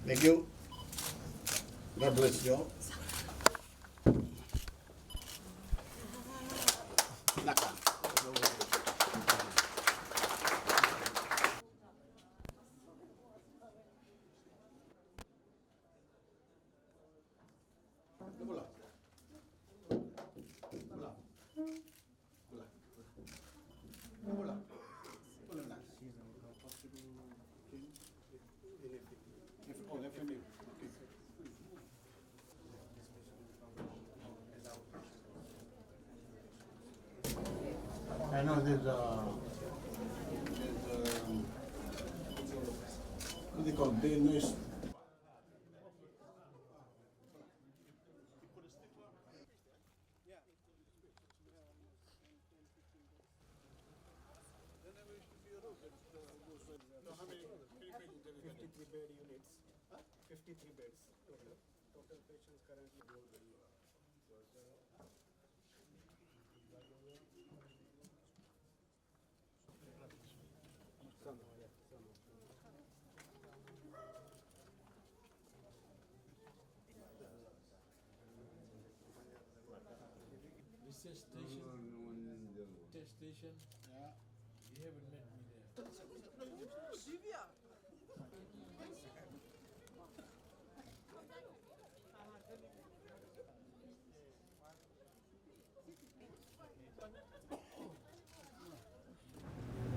Thank you. God bless you all. Naka. I know there's what do they call it? Danish. How many patients have you got? 53 bed units, 53 beds total. Total patients currently Research station. Test station. Yeah. You haven't met me there.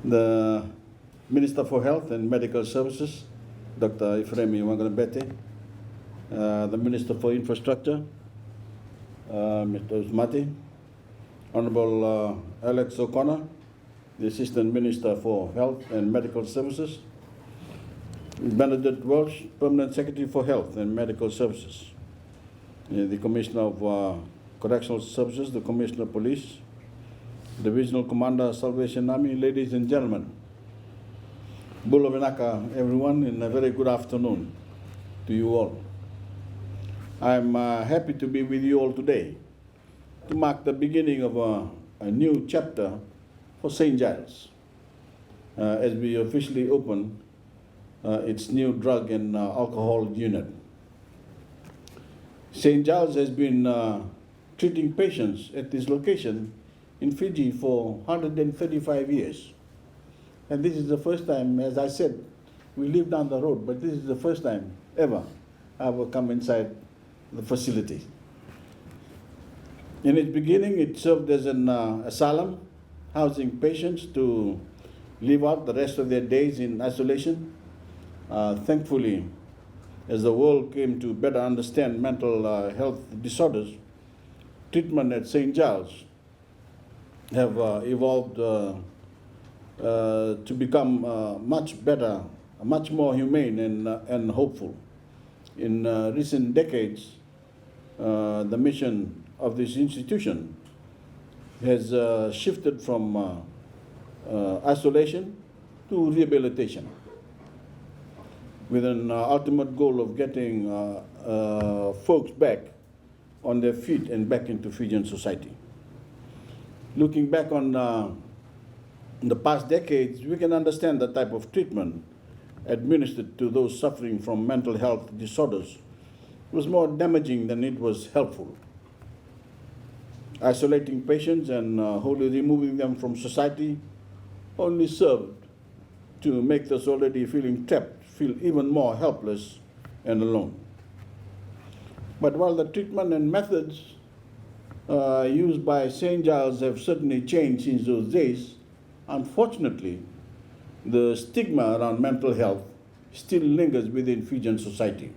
The Minister for Health and Medical Services, Dr. Ifereimi Waqainabete, the Minister for Infrastructure, Mr. Usamate, Honorable Alex O'Connor, the Assistant Minister for Health and Medical Services, Benedict Welsh, Permanent Secretary for Health and Medical Services, the Commissioner of Correctional Services, the Commissioner of Police, Divisional Commander, Salvation Army, ladies and gentlemen, Bula Vinaka, everyone, and a very good afternoon to you all. I'm happy to be with you all today to mark the beginning of a new chapter for Saint Giles as we officially open its new drug and alcohol unit. Saint Giles has been treating patients at this location in Fiji for 135 years. And this is the first time, as I said, we live down the road, but this is the first time ever I will come inside the facility. In its beginning, it served as an asylum, housing patients to live out the rest of their days in isolation. Thankfully, as the world came to better understand mental health disorders, treatment at Saint Giles have evolved to become much better, much more humane and hopeful. In recent decades, the mission of this institution has shifted from isolation to rehabilitation, with an ultimate goal of getting folks back on their feet and back into Fijian society. Looking back on the past decades, we can understand the type of treatment administered to those suffering from mental health disorders was more damaging than it was helpful. Isolating patients and wholly removing them from society only served to make those already feeling trapped feel even more helpless and alone. But while the treatment and methods used by Saint Giles have certainly changed since those days, unfortunately, the stigma around mental health still lingers within Fijian society.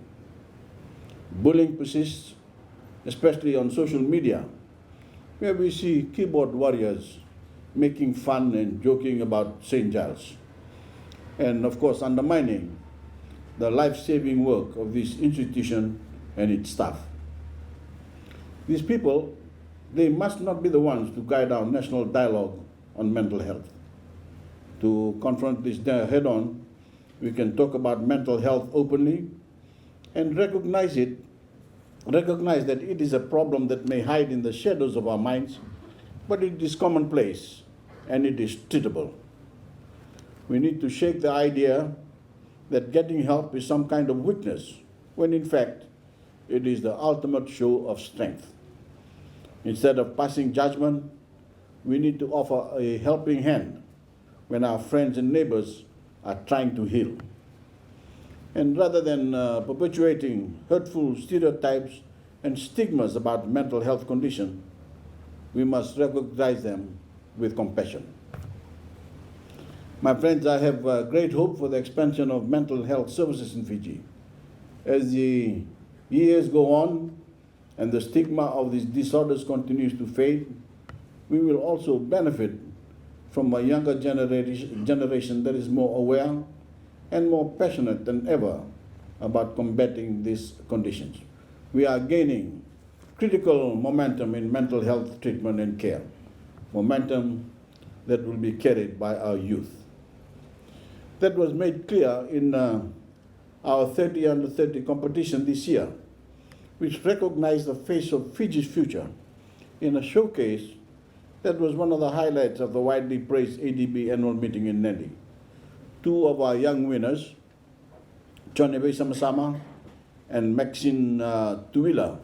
Bullying persists, especially on social media, where we see keyboard warriors making fun and joking about Saint Giles, and of course undermining the life-saving work of this institution and its staff. These people, they must not be the ones to guide our national dialogue on mental health. To confront this head-on, we can talk about mental health openly and recognize that it is a problem that may hide in the shadows of our minds, but it is commonplace and it is treatable. We need to shake the idea that getting help is some kind of weakness, when in fact it is the ultimate show of strength. Instead of passing judgment, we need to offer a helping hand when our friends and neighbors are trying to heal. And rather than perpetuating hurtful stereotypes and stigmas about mental health condition, we must recognize them with compassion. My friends, I have great hope for the expansion of mental health services in Fiji. As the years go on and the stigma of these disorders continues to fade, we will also benefit from a younger generation that is more aware and more passionate than ever about combating these conditions. We are gaining critical momentum in mental health treatment and care, momentum that will be carried by our youth. That was made clear in our 30 under 30 competition this year, which recognized the face of Fiji's future in a showcase that was one of the highlights of the widely praised ADB annual meeting in Nadi. Two of our young winners, Jone Sama and Maxine Tuila,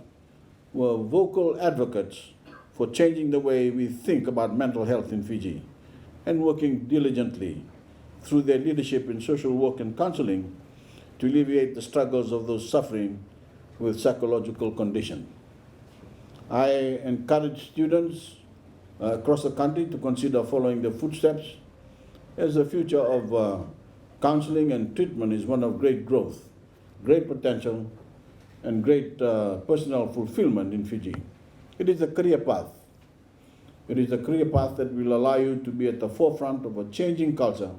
were vocal advocates for changing the way we think about mental health in Fiji and working diligently through their leadership in social work and counseling to alleviate the struggles of those suffering with psychological condition. I encourage students across the country to consider following their footsteps, as the future of counseling and treatment is one of great growth, great potential, and great personal fulfillment in Fiji. It is a career path. It is a career path that will allow you to be at the forefront of a changing culture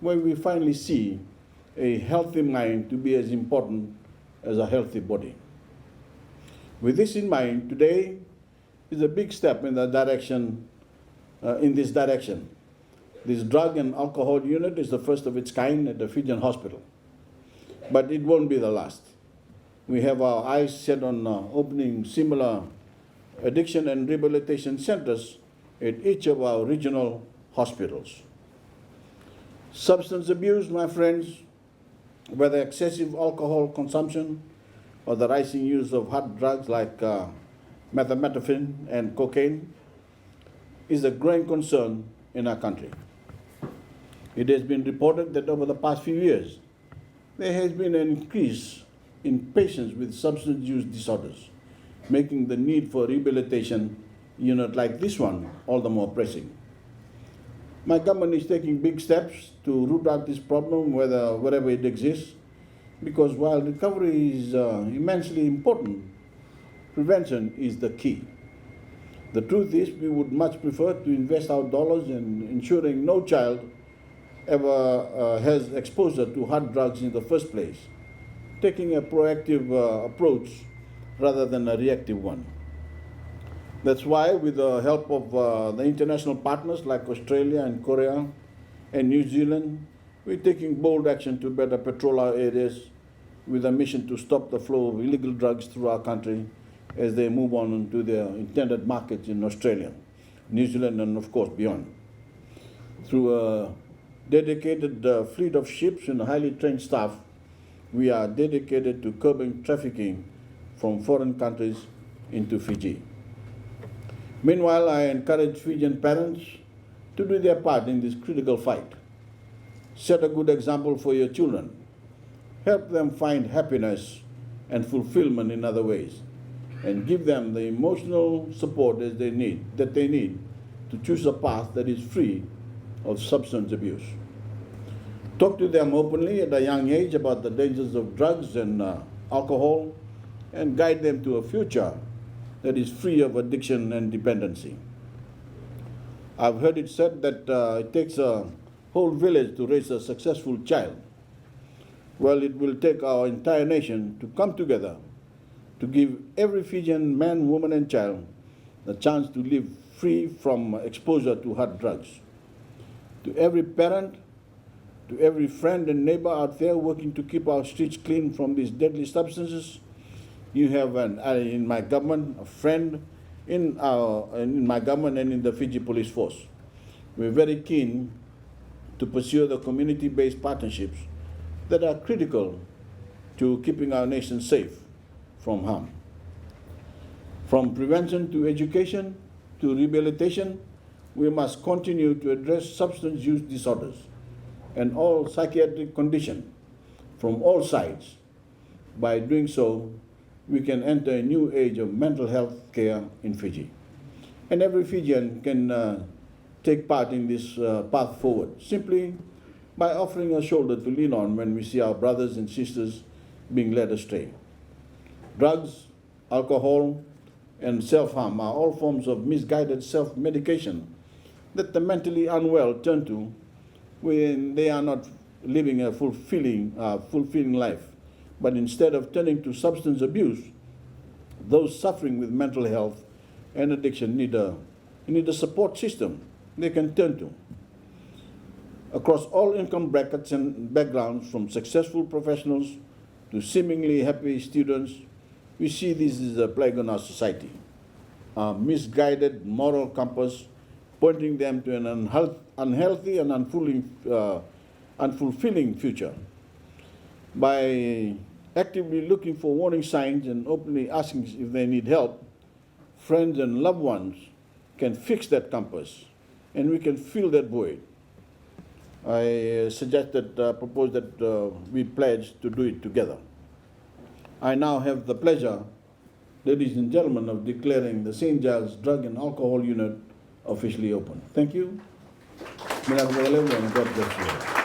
where we finally see a healthy mind to be as important as a healthy body. With this in mind, today is a big step in the direction, in this direction. This drug and alcohol unit is the first of its kind at the Fijian hospital, but it won't be the last. We have our eyes set on opening similar addiction and rehabilitation centers at each of our regional hospitals. Substance abuse, my friends, whether excessive alcohol consumption or the rising use of hard drugs like methamphetamine and cocaine, is a growing concern in our country. It has been reported that over the past few years, there has been an increase in patients with substance use disorders, making the need for rehabilitation unit like this one all the more pressing. My government is taking big steps to root out this problem wherever it exists, because while recovery is immensely important, prevention is the key. The truth is, we would much prefer to invest our dollars in ensuring no child ever has exposure to hard drugs in the first place, taking a proactive approach rather than a reactive one. That's why, with the help of the international partners like Australia and Korea and New Zealand, we're taking bold action to better patrol our areas with a mission to stop the flow of illegal drugs through our country as they move on to their intended markets in Australia, New Zealand, and of course beyond. Through a dedicated fleet of ships and highly trained staff, we are dedicated to curbing trafficking from foreign countries into Fiji. Meanwhile, I encourage Fijian parents to do their part in this critical fight. Set a good example for your children. Help them find happiness and fulfillment in other ways, and give them the emotional support that they need to choose a path that is free of substance abuse. Talk to them openly at a young age about the dangers of drugs and alcohol, and guide them to a future that is free of addiction and dependency. I've heard it said that it takes a whole village to raise a successful child. Well, it will take our entire nation to come together to give every Fijian man, woman, and child the chance to live free from exposure to hard drugs. To every parent, to every friend and neighbor out there working to keep our streets clean from these deadly substances, you have in my government, a friend in my government and in the Fiji Police Force. We're very keen to pursue the community-based partnerships that are critical to keeping our nation safe from harm. From prevention to education to rehabilitation, we must continue to address substance use disorders and all psychiatric conditions from all sides. By doing so, we can enter a new age of mental health care in Fiji. And every Fijian can take part in this path forward, simply by offering a shoulder to lean on when we see our brothers and sisters being led astray. Drugs, alcohol, and self-harm are all forms of misguided self-medication that the mentally unwell turn to when they are not living a fulfilling life. But instead of turning to substance abuse, those suffering with mental health and addiction need a support system they can turn to. Across all income brackets and backgrounds, from successful professionals to seemingly happy students, we see this as a plague on our society, a misguided moral compass pointing them to an unhealthy and unfulfilling future. By actively looking for warning signs and openly asking if they need help, friends and loved ones can fix that compass, and we can fill that void. I propose that we pledge to do it together. I now have the pleasure, ladies and gentlemen, of declaring the Saint Giles Drug and Alcohol Unit officially open. Thank you. God bless you.